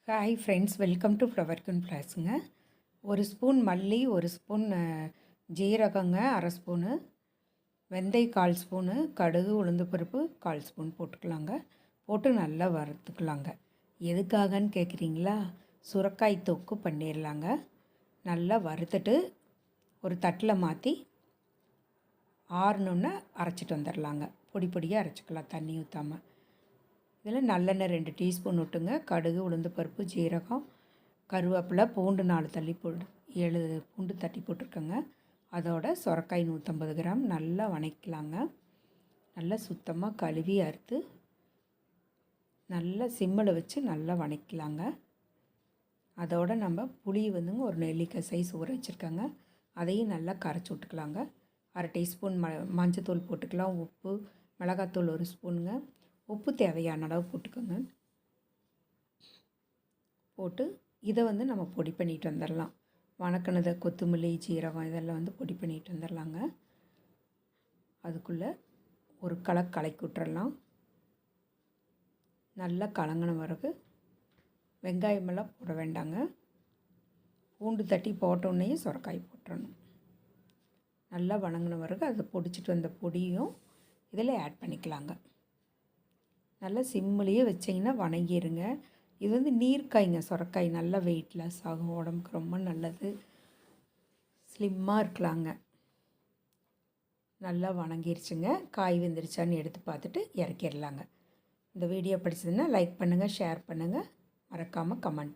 Hi friends, welcome to flower குன் பிளாஸுங்க. ஒரு ஸ்பூன் மல்லி, ஒரு ஸ்பூன் ஜீரகங்க, அரை ஸ்பூனு வெந்தயம், 1/4 ஸ்பூனு கடுகு, உளுந்து பருப்பு 1/4 ஸ்பூன் போட்டுக்கலாங்க. போட்டு நல்லா வறுத்துக்கலாங்க. எதுக்காகன்னு கேட்குறீங்களா? சுரக்காய் தொக்கு பண்ணிடலாங்க. நல்லா வறுத்துட்டு ஒரு தட்டில் மாற்றி ஆறணுன்னா அரைச்சிட்டு வந்துடலாங்க. பொடி பொடியாக அரைச்சிக்கலாம், தண்ணி ஊற்றாமல். இதில் நல்லெண்ணெய் 2 டீஸ்பூன் விட்டுங்க. கடுகு, உளுந்து பருப்பு, ஜீரகம், கருவேப்பிலை, பூண்டு 4 தள்ளி போட்டு 7 பூண்டு தட்டி போட்டிருக்கேங்க. அதோட சுரக்காய் 150 கிராம் நல்லா வணக்கலாங்க. நல்லா சுத்தமாக கழுவி அறுத்து நல்லா சிம்மில் வச்சு நல்லா வணக்கலாங்க. அதோட நம்ம புளி வந்துங்க ஒரு நெல்லிக்காய் சைஸ் ஊற வச்சுருக்கேங்க. அதையும் நல்லா கரைச்சி விட்டுக்கலாங்க. அரை டீஸ்பூன் மஞ்சத்தூள் போட்டுக்கலாம். உப்பு, மிளகாத்தூள் 1 ஸ்பூனுங்க. உப்பு தேவையான அளவு போட்டுக்கோங்க. போட்டு இதை நம்ம பொடி பண்ணிட்டு வந்துடலாம். வணக்கினதை கொத்தமல்லி, ஜீரகம் இதெல்லாம் பொடி பண்ணிட்டு வந்துடலாங்க. அதுக்குள்ளே ஒரு கலக்கி விட்டுறலாம். நல்லா கலங்கின பிறகு வெங்காயமெல்லாம் போட வேண்டாங்க. பூண்டு தட்டி போட்டோன்னே சுரக்காய் போட்டுறணும். நல்லா வணங்கின பிறகு அதை பொடிச்சிட்டு வந்த பொடியும் இதில் ஆட் பண்ணிக்கலாங்க. நல்லா சிம்மிலேயே வச்சிங்கன்னா வணங்கிடுங்க. இது நீர்க்காய்ங்க, சுரக்காய். நல்லா வெயிட் லாஸ் ஆகும், உடம்புக்கு ரொம்ப நல்லது, ஸ்லிம்மாக இருக்கலாங்க. நல்லா வணங்கிருச்சுங்க. காய் வெந்துருச்சான்னு எடுத்து பார்த்துட்டு இறக்கிடலாங்க. இந்த வீடியோ பிடிச்சதுன்னா லைக் பண்ணுங்கள், ஷேர் பண்ணுங்கள், மறக்காமல் கமெண்ட்